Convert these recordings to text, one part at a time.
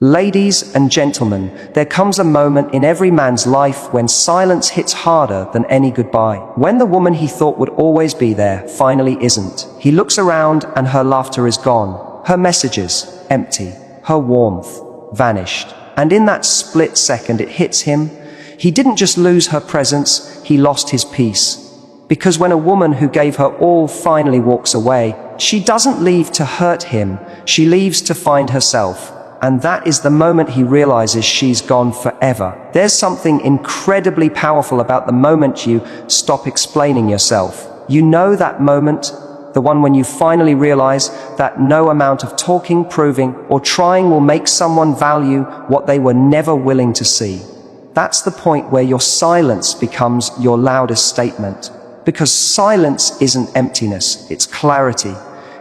Ladies and gentlemen, there comes a moment in every man's life when silence hits harder than any goodbye. When the woman he thought would always be there finally isn't. He looks around and her laughter is gone. Her messages, empty. Her warmth, vanished. And in that split second it hits him. He didn't just lose her presence, he lost his peace. Because when a woman who gave her all finally walks away, she doesn't leave to hurt him, she leaves to find herself. And that is the moment he realizes she's gone forever. There's something incredibly powerful about the moment you stop explaining yourself. You know that moment, the one when you finally realize that no amount of talking, proving, or trying will make someone value what they were never willing to see. That's the point where your silence becomes your loudest statement. Because silence isn't emptiness, it's clarity.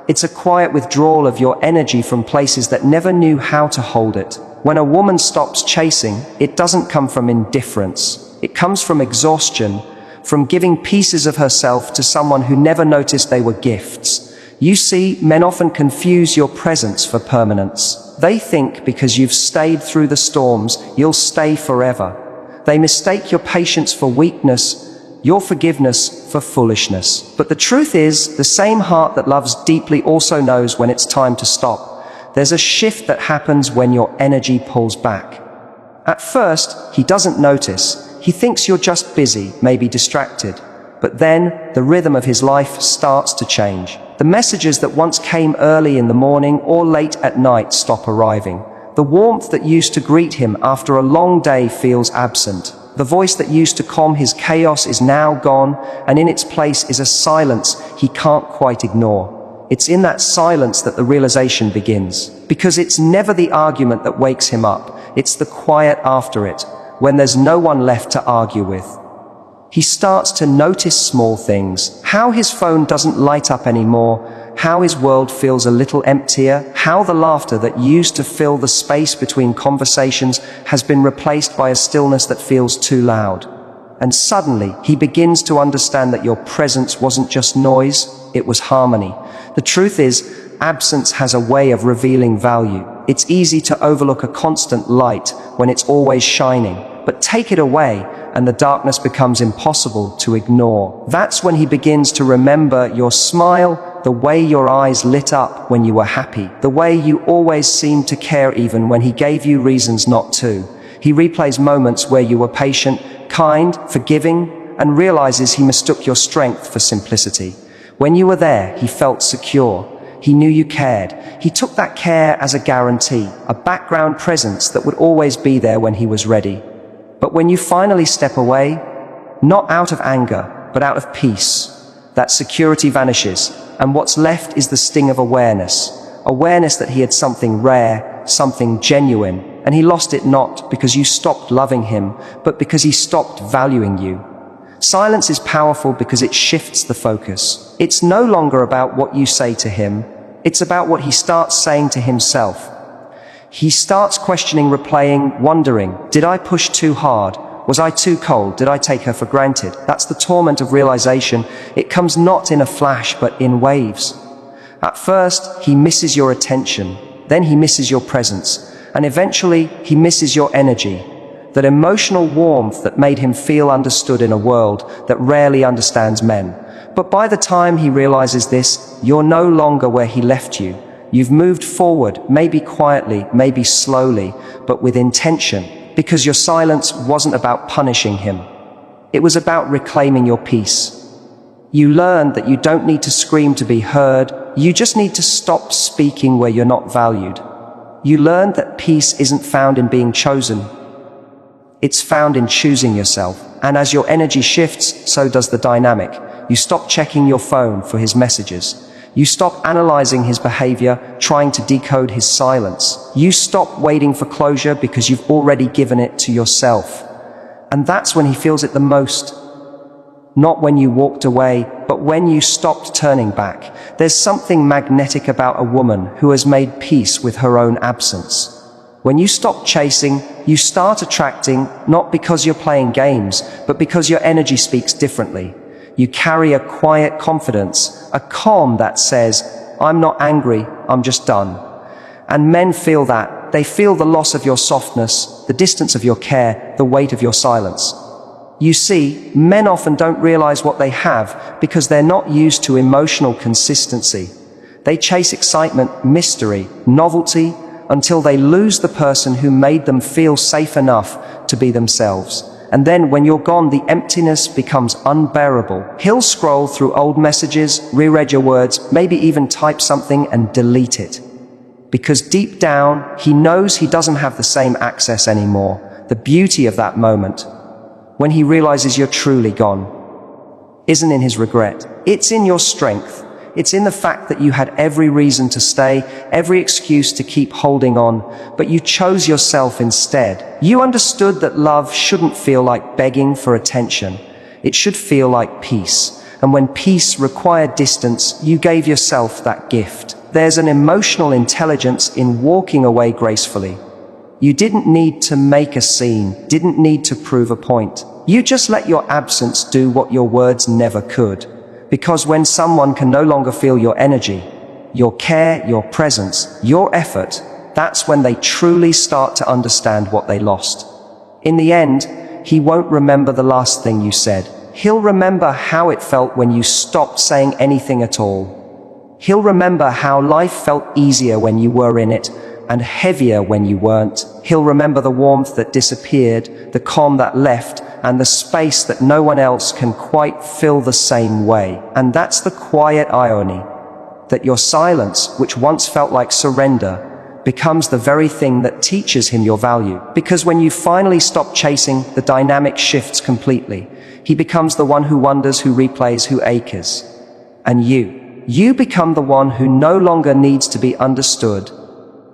It's a quiet withdrawal of your energy from places that never knew how to hold it. When a woman stops chasing, it doesn't come from indifference. It comes from exhaustion, from giving pieces of herself to someone who never noticed they were gifts. You see, men often confuse your presence for permanence. They think because you've stayed through the storms, you'll stay forever. They mistake your patience for weakness, your forgiveness for foolishness. But the truth is, the same heart that loves deeply also knows when it's time to stop. There's a shift that happens when your energy pulls back. At first, he doesn't notice. He thinks you're just busy, maybe distracted. But then, the rhythm of his life starts to change. The messages that once came early in the morning or late at night stop arriving. The warmth that used to greet him after a long day feels absent. The voice that used to calm his chaos is now gone, and in its place is a silence he can't quite ignore. It's in that silence that the realization begins. Because it's never the argument that wakes him up, it's the quiet after it, when there's no one left to argue with. He starts to notice small things, how his phone doesn't light up anymore, how his world feels a little emptier, how the laughter that used to fill the space between conversations has been replaced by a stillness that feels too loud. And suddenly, he begins to understand that your presence wasn't just noise, it was harmony. The truth is, absence has a way of revealing value. It's easy to overlook a constant light when it's always shining, but take it away, and the darkness becomes impossible to ignore. That's when he begins to remember your smile, the way your eyes lit up when you were happy, the way you always seemed to care even when he gave you reasons not to. He replays moments where you were patient, kind, forgiving, and realizes he mistook your strength for simplicity. When you were there, he felt secure. He knew you cared. He took that care as a guarantee, a background presence that would always be there when he was ready. But when you finally step away, not out of anger, but out of peace, that security vanishes, and what's left is the sting of awareness that he had something rare, something genuine, and he lost it not because you stopped loving him, but because he stopped valuing you. Silence is powerful because it shifts the focus. It's no longer about what you say to him, it's about what he starts saying to himself. He starts questioning, replaying, wondering, did I push too hard? Was I too cold? Did I take her for granted? That's the torment of realization. It comes not in a flash, but in waves. At first, he misses your attention. Then he misses your presence. And eventually, he misses your energy. That emotional warmth that made him feel understood in a world that rarely understands men. But by the time he realizes this, you're no longer where he left you. You've moved forward, maybe quietly, maybe slowly, but with intention, because your silence wasn't about punishing him. It was about reclaiming your peace. You learned that you don't need to scream to be heard, you just need to stop speaking where you're not valued. You learned that peace isn't found in being chosen. It's found in choosing yourself. And as your energy shifts, so does the dynamic. You stop checking your phone for his messages. You stop analyzing his behavior, trying to decode his silence. You stop waiting for closure because you've already given it to yourself. And that's when he feels it the most. Not when you walked away, but when you stopped turning back. There's something magnetic about a woman who has made peace with her own absence. When you stop chasing, you start attracting, not because you're playing games, but because your energy speaks differently. You carry a quiet confidence, a calm that says, I'm not angry, I'm just done. And men feel that. They feel the loss of your softness, the distance of your care, the weight of your silence. You see, men often don't realize what they have because they're not used to emotional consistency. They chase excitement, mystery, novelty, until they lose the person who made them feel safe enough to be themselves. And then when you're gone, the emptiness becomes unbearable. He'll scroll through old messages, reread your words, maybe even type something and delete it. Because deep down, he knows he doesn't have the same access anymore. The beauty of that moment, when he realizes you're truly gone, isn't in his regret. It's in your strength. It's in the fact that you had every reason to stay, every excuse to keep holding on, but you chose yourself instead. You understood that love shouldn't feel like begging for attention. It should feel like peace. And when peace required distance, you gave yourself that gift. There's an emotional intelligence in walking away gracefully. You didn't need to make a scene, didn't need to prove a point. You just let your absence do what your words never could. Because when someone can no longer feel your energy, your care, your presence, your effort, that's when they truly start to understand what they lost. In the end, he won't remember the last thing you said. He'll remember how it felt when you stopped saying anything at all. He'll remember how life felt easier when you were in it, and heavier when you weren't. He'll remember the warmth that disappeared, the calm that left, and the space that no one else can quite fill the same way. And that's the quiet irony, that your silence, which once felt like surrender, becomes the very thing that teaches him your value. Because when you finally stop chasing, the dynamic shifts completely. He becomes the one who wonders, who replays, who aches. And you become the one who no longer needs to be understood,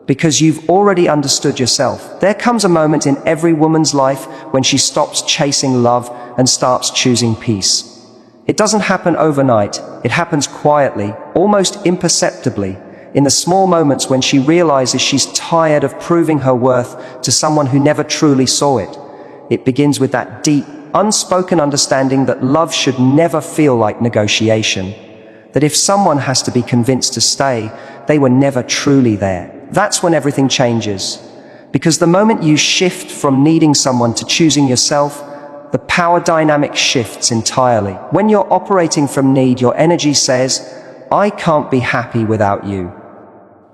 because you've already understood yourself. There comes a moment in every woman's life when she stops chasing love and starts choosing peace. It doesn't happen overnight. It happens quietly, almost imperceptibly, in the small moments when she realizes she's tired of proving her worth to someone who never truly saw it. It begins with that deep, unspoken understanding that love should never feel like negotiation. That if someone has to be convinced to stay, they were never truly there. That's when everything changes. Because the moment you shift from needing someone to choosing yourself, the power dynamic shifts entirely. When you're operating from need, your energy says, I can't be happy without you.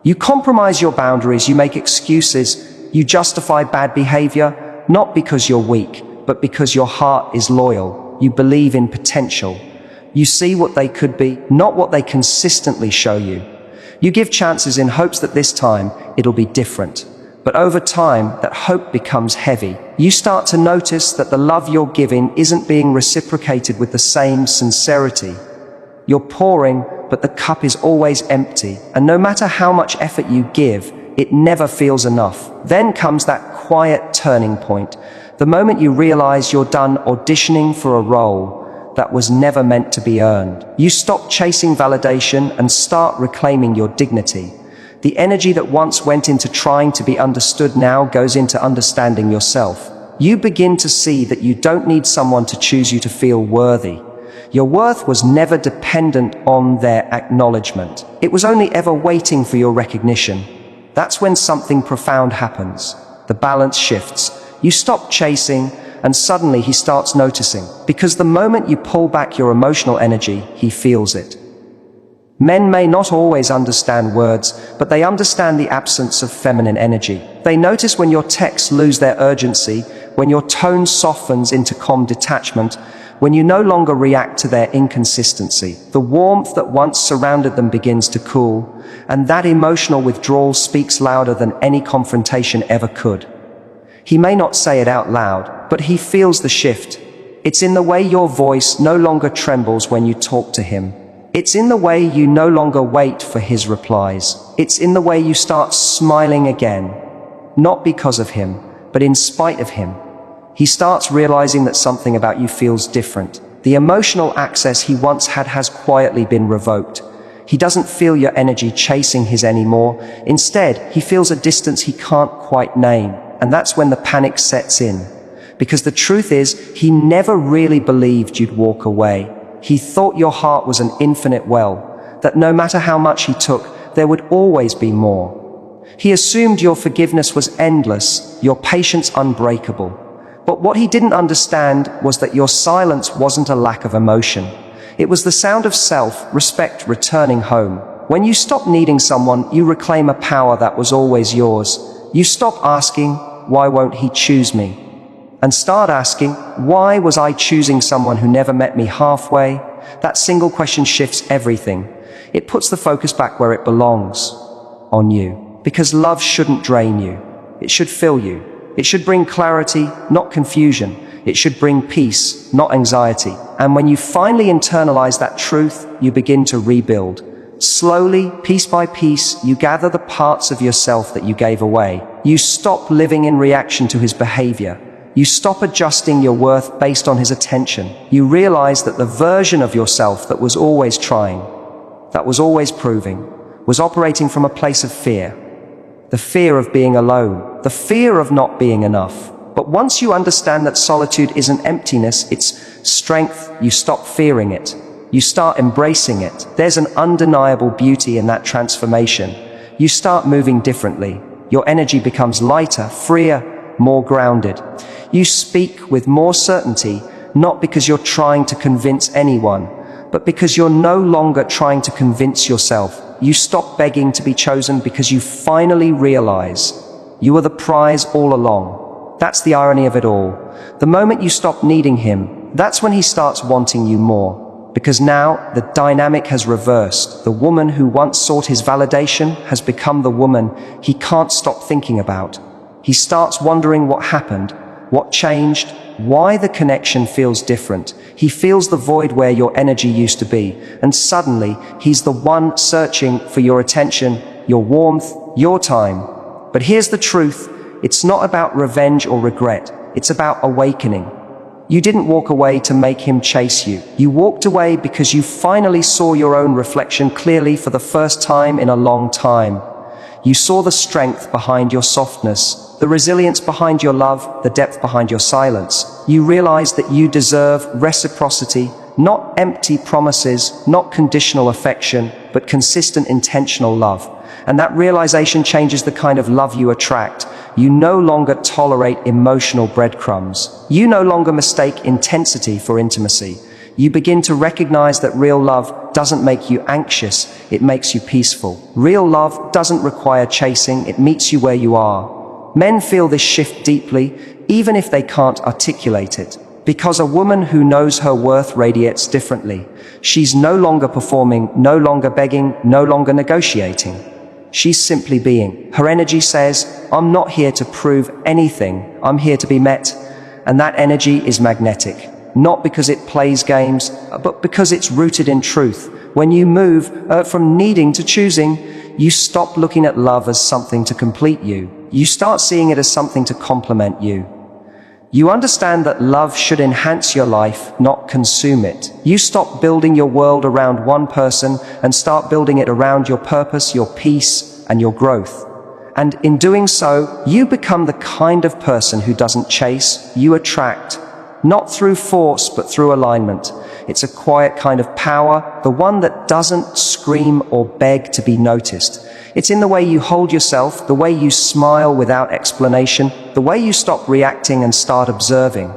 You compromise your boundaries, you make excuses, you justify bad behavior, not because you're weak, but because your heart is loyal. You believe in potential. You see what they could be, not what they consistently show you. You give chances in hopes that this time it'll be different. But over time, that hope becomes heavy. You start to notice that the love you're giving isn't being reciprocated with the same sincerity. You're pouring, but the cup is always empty. And no matter how much effort you give, it never feels enough. Then comes that quiet turning point. The moment you realize you're done auditioning for a role that was never meant to be earned. You stop chasing validation and start reclaiming your dignity. The energy that once went into trying to be understood now goes into understanding yourself. You begin to see that you don't need someone to choose you to feel worthy. Your worth was never dependent on their acknowledgement. It was only ever waiting for your recognition. That's when something profound happens. The balance shifts. You stop chasing, and suddenly he starts noticing. Because the moment you pull back your emotional energy, he feels it. Men may not always understand words, but they understand the absence of feminine energy. They notice when your texts lose their urgency, when your tone softens into calm detachment, when you no longer react to their inconsistency. The warmth that once surrounded them begins to cool, and that emotional withdrawal speaks louder than any confrontation ever could. He may not say it out loud, but he feels the shift. It's in the way your voice no longer trembles when you talk to him. It's in the way you no longer wait for his replies. It's in the way you start smiling again, not because of him, but in spite of him. He starts realizing that something about you feels different. The emotional access he once had has quietly been revoked. He doesn't feel your energy chasing his anymore. Instead, he feels a distance he can't quite name. And that's when the panic sets in. Because the truth is, he never really believed you'd walk away. He thought your heart was an infinite well, that no matter how much he took, there would always be more. He assumed your forgiveness was endless, your patience unbreakable. But what he didn't understand was that your silence wasn't a lack of emotion. It was the sound of self-respect returning home. When you stop needing someone, you reclaim a power that was always yours. You stop asking, "Why won't he choose me?" and start asking, "Why was I choosing someone who never met me halfway?" That single question shifts everything. It puts the focus back where it belongs, on you. Because love shouldn't drain you. It should fill you. It should bring clarity, not confusion. It should bring peace, not anxiety. And when you finally internalize that truth, you begin to rebuild. Slowly, piece by piece, you gather the parts of yourself that you gave away. You stop living in reaction to his behavior. You stop adjusting your worth based on his attention. You realize that the version of yourself that was always trying, that was always proving, was operating from a place of fear. The fear of being alone, the fear of not being enough. But once you understand that solitude isn't emptiness, it's strength, you stop fearing it. You start embracing it. There's an undeniable beauty in that transformation. You start moving differently. Your energy becomes lighter, freer, more grounded. You speak with more certainty, not because you're trying to convince anyone, but because you're no longer trying to convince yourself. You stop begging to be chosen because you finally realize you were the prize all along. That's the irony of it all. The moment you stop needing him, that's when he starts wanting you more. Because now the dynamic has reversed. The woman who once sought his validation has become the woman he can't stop thinking about. He starts wondering what happened, what changed, why the connection feels different. He feels the void where your energy used to be, and suddenly he's the one searching for your attention, your warmth, your time. But here's the truth, it's not about revenge or regret, it's about awakening. You didn't walk away to make him chase you. You walked away because you finally saw your own reflection clearly for the first time in a long time. You saw the strength behind your softness, the resilience behind your love, the depth behind your silence. You realized that you deserve reciprocity, not empty promises, not conditional affection, but consistent intentional love. And that realization changes the kind of love you attract. You no longer tolerate emotional breadcrumbs. You no longer mistake intensity for intimacy. You begin to recognize that real love doesn't make you anxious, it makes you peaceful. Real love doesn't require chasing, it meets you where you are. Men feel this shift deeply, even if they can't articulate it. Because a woman who knows her worth radiates differently. She's no longer performing, no longer begging, no longer negotiating. She's simply being. Her energy says, "I'm not here to prove anything, I'm here to be met." And that energy is magnetic. Not because it plays games, but because it's rooted in truth. When you move from needing to choosing, you stop looking at love as something to complete you. You start seeing it as something to complement you. You understand that love should enhance your life, not consume it. You stop building your world around one person and start building it around your purpose, your peace, and your growth. And in doing so, you become the kind of person who doesn't chase, you attract. Not through force, but through alignment. It's a quiet kind of power, the one that doesn't scream or beg to be noticed. It's in the way you hold yourself, the way you smile without explanation, the way you stop reacting and start observing.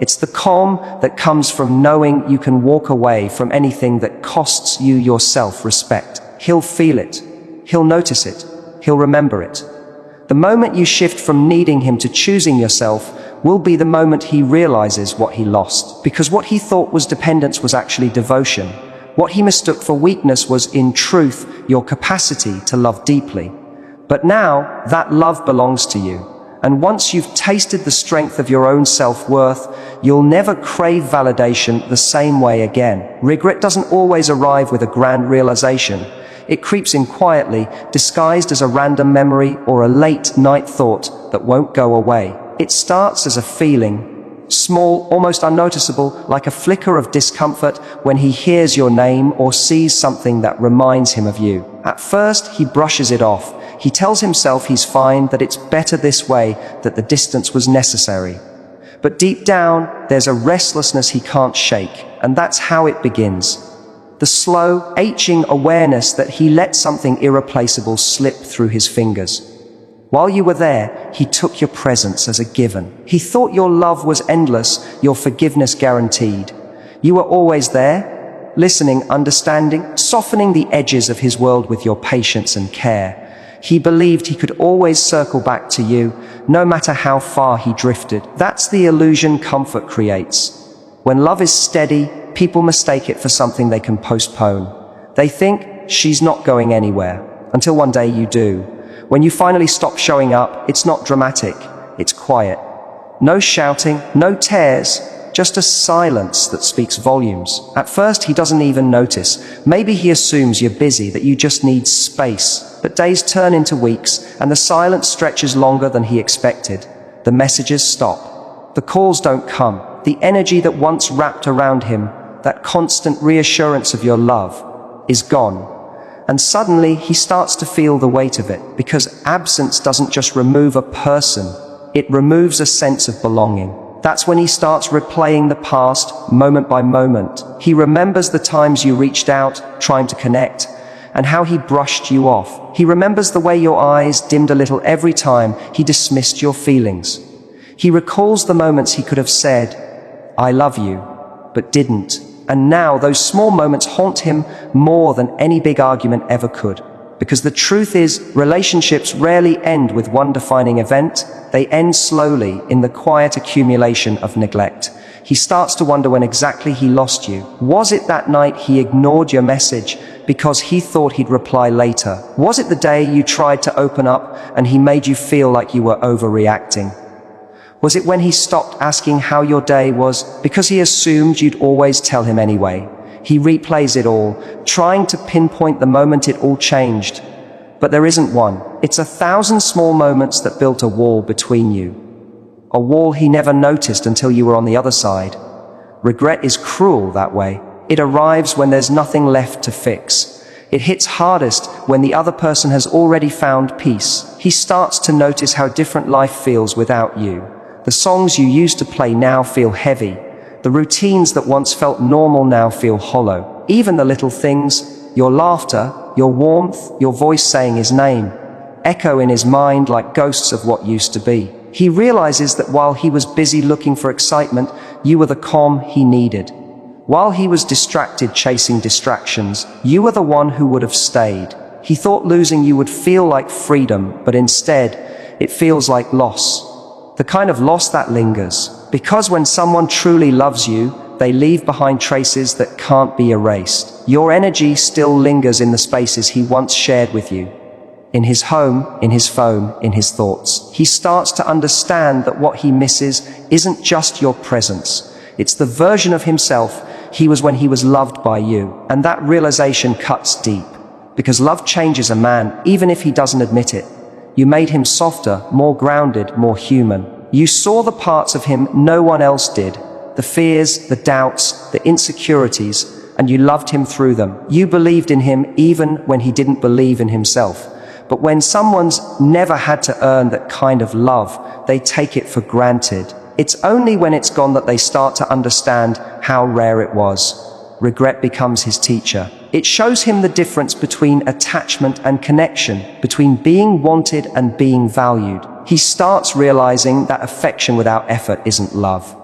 It's the calm that comes from knowing you can walk away from anything that costs you your self-respect. He'll feel it. He'll notice it. He'll remember it. The moment you shift from needing him to choosing yourself will be the moment he realizes what he lost. Because what he thought was dependence was actually devotion. What he mistook for weakness was, in truth, your capacity to love deeply. But now, that love belongs to you. And once you've tasted the strength of your own self-worth, you'll never crave validation the same way again. Regret doesn't always arrive with a grand realization. It creeps in quietly, disguised as a random memory or a late-night thought that won't go away. It starts as a feeling, small, almost unnoticeable, like a flicker of discomfort when he hears your name or sees something that reminds him of you. At first, he brushes it off. He tells himself he's fine, that it's better this way, that the distance was necessary. But deep down, there's a restlessness he can't shake, and that's how it begins. The slow, aching awareness that he let something irreplaceable slip through his fingers. While you were there, he took your presence as a given. He thought your love was endless, your forgiveness guaranteed. You were always there, listening, understanding, softening the edges of his world with your patience and care. He believed he could always circle back to you, no matter how far he drifted. That's the illusion comfort creates. When love is steady, people mistake it for something they can postpone. They think, she's not going anywhere, until one day you do. When you finally stop showing up, it's not dramatic, it's quiet. No shouting, no tears, just a silence that speaks volumes. At first, he doesn't even notice. Maybe he assumes you're busy, that you just need space. But days turn into weeks, and the silence stretches longer than he expected. The messages stop. The calls don't come. The energy that once wrapped around him, that constant reassurance of your love, is gone. And suddenly he starts to feel the weight of it, because absence doesn't just remove a person, it removes a sense of belonging. That's when he starts replaying the past, moment by moment. He remembers the times you reached out, trying to connect, and how he brushed you off. He remembers the way your eyes dimmed a little every time he dismissed your feelings. He recalls the moments he could have said, "I love you," but didn't. And now those small moments haunt him more than any big argument ever could. Because the truth is, relationships rarely end with one defining event. They end slowly in the quiet accumulation of neglect. He starts to wonder when exactly he lost you. Was it that night he ignored your message because he thought he'd reply later? Was it the day you tried to open up and he made you feel like you were overreacting? Was it when he stopped asking how your day was because he assumed you'd always tell him anyway? He replays it all, trying to pinpoint the moment it all changed. But there isn't one. It's 1,000 small moments that built a wall between you. A wall he never noticed until you were on the other side. Regret is cruel that way. It arrives when there's nothing left to fix. It hits hardest when the other person has already found peace. He starts to notice how different life feels without you. The songs you used to play now feel heavy. The routines that once felt normal now feel hollow. Even the little things, your laughter, your warmth, your voice saying his name, echo in his mind like ghosts of what used to be. He realizes that while he was busy looking for excitement, you were the calm he needed. While he was distracted chasing distractions, you were the one who would have stayed. He thought losing you would feel like freedom, but instead, it feels like loss. The kind of loss that lingers. Because when someone truly loves you, they leave behind traces that can't be erased. Your energy still lingers in the spaces he once shared with you. In his home, in his phone, in his thoughts. He starts to understand that what he misses isn't just your presence. It's the version of himself he was when he was loved by you. And that realization cuts deep. Because love changes a man, even if he doesn't admit it. You made him softer, more grounded, more human. You saw the parts of him no one else did. The fears, the doubts, the insecurities, and you loved him through them. You believed in him even when he didn't believe in himself. But when someone's never had to earn that kind of love, they take it for granted. It's only when it's gone that they start to understand how rare it was. Regret becomes his teacher. It shows him the difference between attachment and connection, between being wanted and being valued. He starts realizing that affection without effort isn't love.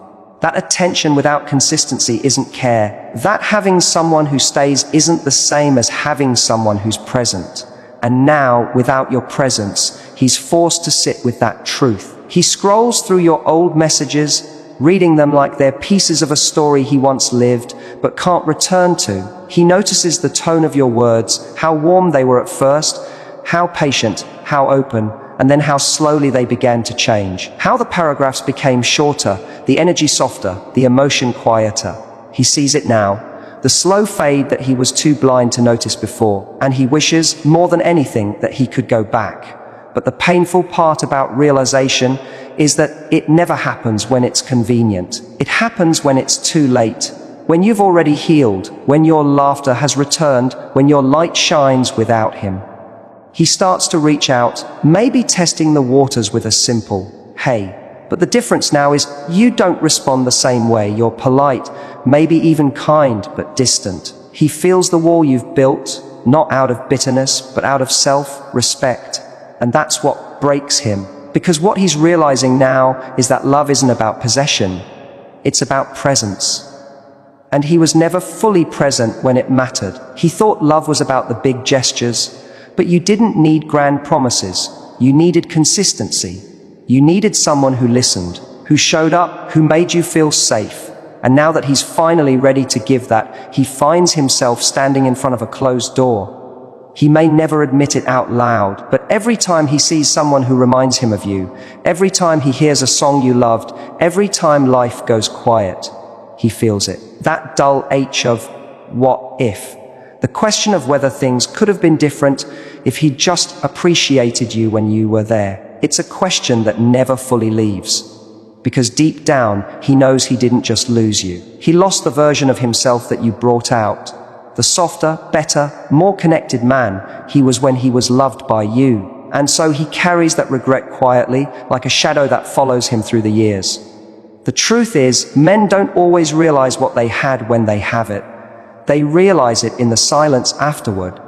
That attention without consistency isn't care. That having someone who stays isn't the same as having someone who's present. And now, without your presence, he's forced to sit with that truth. He scrolls through your old messages, reading them like they're pieces of a story he once lived, but can't return to. He notices the tone of your words, how warm they were at first, how patient, how open, and then how slowly they began to change. How the paragraphs became shorter, the energy softer, the emotion quieter. He sees it now, the slow fade that he was too blind to notice before, and he wishes, more than anything, that he could go back. But the painful part about realization is that it never happens when it's convenient. It happens when it's too late. When you've already healed, when your laughter has returned, when your light shines without him. He starts to reach out, maybe testing the waters with a simple, "Hey." But the difference now is you don't respond the same way. You're polite, maybe even kind, but distant. He feels the wall you've built, not out of bitterness, but out of self-respect. And that's what breaks him. Because what he's realizing now is that love isn't about possession. It's about presence. And he was never fully present when it mattered. He thought love was about the big gestures, but you didn't need grand promises. You needed consistency. You needed someone who listened, who showed up, who made you feel safe. And now that he's finally ready to give that, he finds himself standing in front of a closed door. He may never admit it out loud, but every time he sees someone who reminds him of you, every time he hears a song you loved, every time life goes quiet, he feels it. That dull ache of what if? The question of whether things could have been different if he just appreciated you when you were there. It's a question that never fully leaves. Because deep down, he knows he didn't just lose you. He lost the version of himself that you brought out. The softer, better, more connected man he was when he was loved by you. And so he carries that regret quietly, like a shadow that follows him through the years. The truth is, men don't always realize what they had when they have it. They realize it in the silence afterward.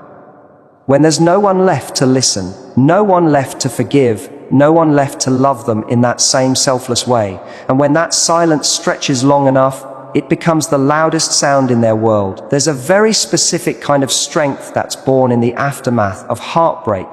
When there's no one left to listen, no one left to forgive, no one left to love them in that same selfless way. And when that silence stretches long enough, it becomes the loudest sound in their world. There's a very specific kind of strength that's born in the aftermath of heartbreak,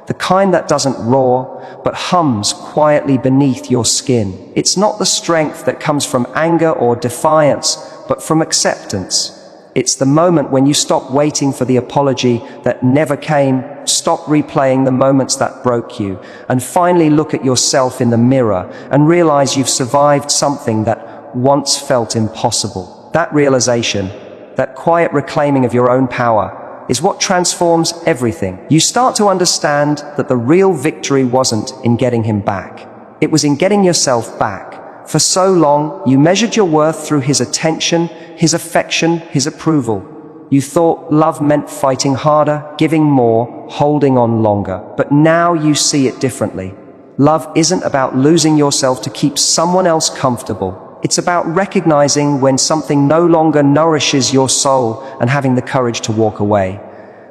the kind that doesn't roar, but hums quietly beneath your skin. It's not the strength that comes from anger or defiance, but from acceptance. It's the moment when you stop waiting for the apology that never came, stop replaying the moments that broke you, and finally look at yourself in the mirror and realize you've survived something that once felt impossible. That realization, that quiet reclaiming of your own power, is what transforms everything. You start to understand that the real victory wasn't in getting him back. It was in getting yourself back. For so long, you measured your worth through his attention, his affection, his approval. You thought love meant fighting harder, giving more, holding on longer. But now you see it differently. Love isn't about losing yourself to keep someone else comfortable. It's about recognizing when something no longer nourishes your soul and having the courage to walk away.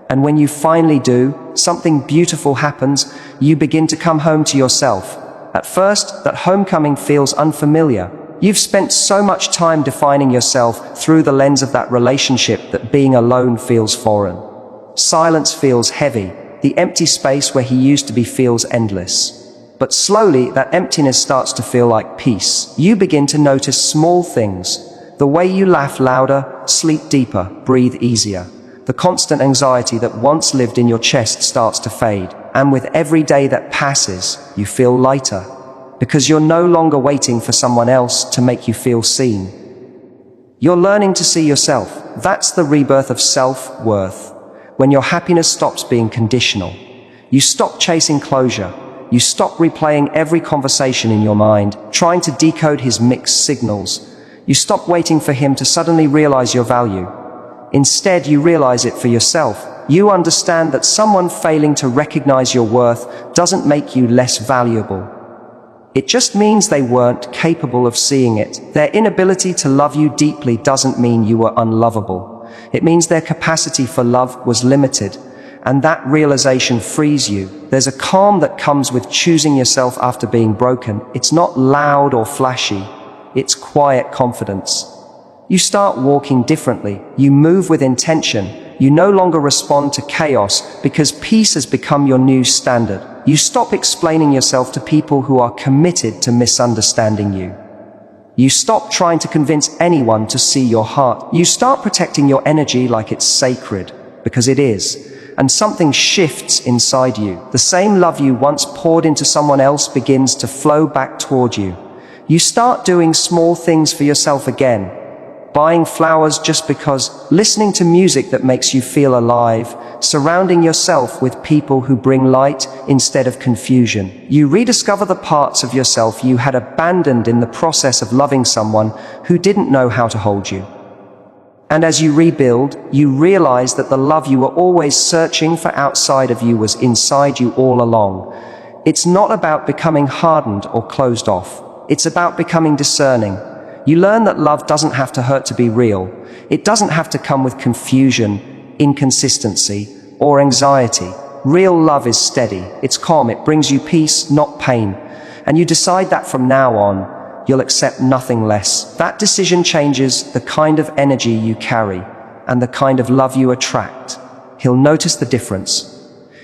And when you finally do, something beautiful happens. You begin to come home to yourself. At first, that homecoming feels unfamiliar. You've spent so much time defining yourself through the lens of that relationship that being alone feels foreign. Silence feels heavy. The empty space where he used to be feels endless. But slowly, that emptiness starts to feel like peace. You begin to notice small things. The way you laugh louder, sleep deeper, breathe easier. The constant anxiety that once lived in your chest starts to fade. And with every day that passes, you feel lighter. Because you're no longer waiting for someone else to make you feel seen. You're learning to see yourself. That's the rebirth of self-worth. When your happiness stops being conditional. You stop chasing closure. You stop replaying every conversation in your mind, trying to decode his mixed signals. You stop waiting for him to suddenly realize your value. Instead, you realize it for yourself. You understand that someone failing to recognize your worth doesn't make you less valuable. It just means they weren't capable of seeing it. Their inability to love you deeply doesn't mean you were unlovable. It means their capacity for love was limited. And that realization frees you. There's a calm that comes with choosing yourself after being broken. It's not loud or flashy. It's quiet confidence. You start walking differently. You move with intention. You no longer respond to chaos because peace has become your new standard. You stop explaining yourself to people who are committed to misunderstanding you. You stop trying to convince anyone to see your heart. You start protecting your energy like it's sacred, because it is. And something shifts inside you. The same love you once poured into someone else begins to flow back toward you. You start doing small things for yourself again. Buying flowers just because, listening to music that makes you feel alive, surrounding yourself with people who bring light instead of confusion. You rediscover the parts of yourself you had abandoned in the process of loving someone who didn't know how to hold you. And as you rebuild, you realize that the love you were always searching for outside of you was inside you all along. It's not about becoming hardened or closed off. It's about becoming discerning. You learn that love doesn't have to hurt to be real. It doesn't have to come with confusion, inconsistency, or anxiety. Real love is steady, it's calm, it brings you peace, not pain. And you decide that from now on, you'll accept nothing less. That decision changes the kind of energy you carry and the kind of love you attract. He'll notice the difference.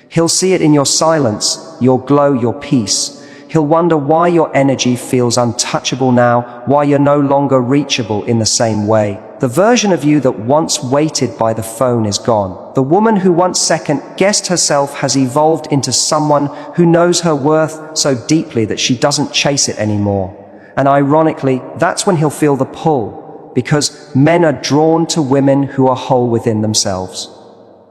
He'll see it in your silence, your glow, your peace. He'll wonder why your energy feels untouchable now, why you're no longer reachable in the same way. The version of you that once waited by the phone is gone. The woman who once second-guessed herself has evolved into someone who knows her worth so deeply that she doesn't chase it anymore. And ironically, that's when he'll feel the pull, because men are drawn to women who are whole within themselves.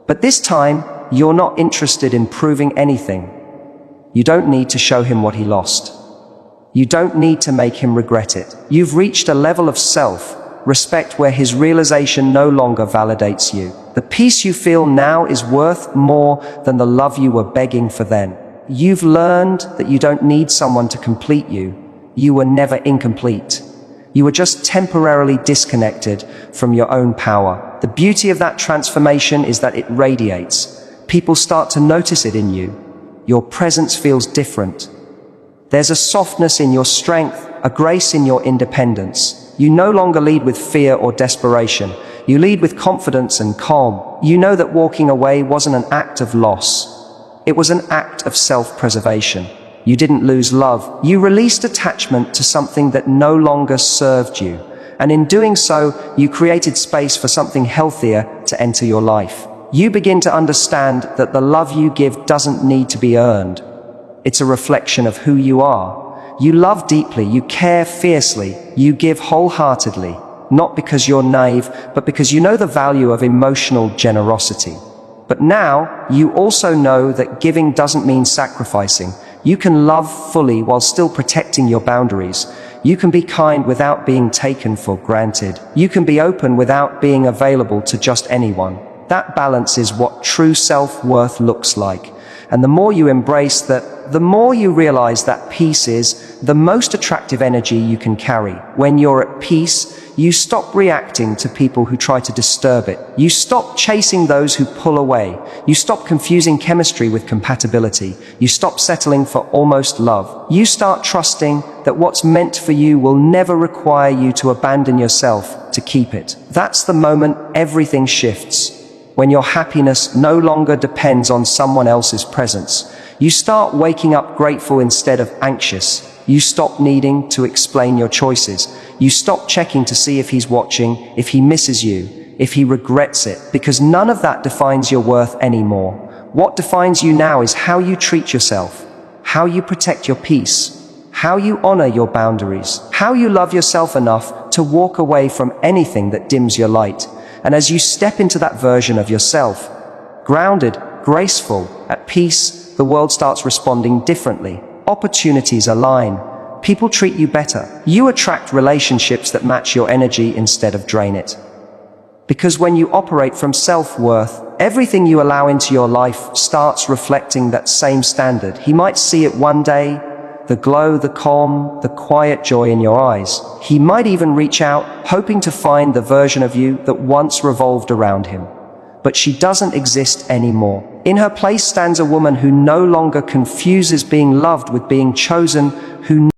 But this time, you're not interested in proving anything. You don't need to show him what he lost. You don't need to make him regret it. You've reached a level of self-respect where his realization no longer validates you. The peace you feel now is worth more than the love you were begging for then. You've learned that you don't need someone to complete you. You were never incomplete. You were just temporarily disconnected from your own power. The beauty of that transformation is that it radiates. People start to notice it in you. Your presence feels different. There's a softness in your strength, a grace in your independence. You no longer lead with fear or desperation. You lead with confidence and calm. You know that walking away wasn't an act of loss. It was an act of self-preservation. You didn't lose love. You released attachment to something that no longer served you. And in doing so, you created space for something healthier to enter your life. You begin to understand that the love you give doesn't need to be earned. It's a reflection of who you are. You love deeply, you care fiercely, you give wholeheartedly, not because you're naive, but because you know the value of emotional generosity. But now, you also know that giving doesn't mean sacrificing. You can love fully while still protecting your boundaries. You can be kind without being taken for granted. You can be open without being available to just anyone. That balance is what true self-worth looks like. And the more you embrace that, the more you realize that peace is the most attractive energy you can carry. When you're at peace, you stop reacting to people who try to disturb it. You stop chasing those who pull away. You stop confusing chemistry with compatibility. You stop settling for almost love. You start trusting that what's meant for you will never require you to abandon yourself to keep it. That's the moment everything shifts. When your happiness no longer depends on someone else's presence. You start waking up grateful instead of anxious. You stop needing to explain your choices. You stop checking to see if he's watching, if he misses you, if he regrets it, because none of that defines your worth anymore. What defines you now is how you treat yourself, how you protect your peace, how you honor your boundaries, how you love yourself enough to walk away from anything that dims your light. And as you step into that version of yourself, grounded, graceful, at peace, the world starts responding differently. Opportunities align. People treat you better. You attract relationships that match your energy instead of drain it. Because when you operate from self-worth, everything you allow into your life starts reflecting that same standard. He might see it one day, the glow, the calm, the quiet joy in your eyes. He might even reach out, hoping to find the version of you that once revolved around him. But she doesn't exist anymore. In her place stands a woman who no longer confuses being loved with being chosen, who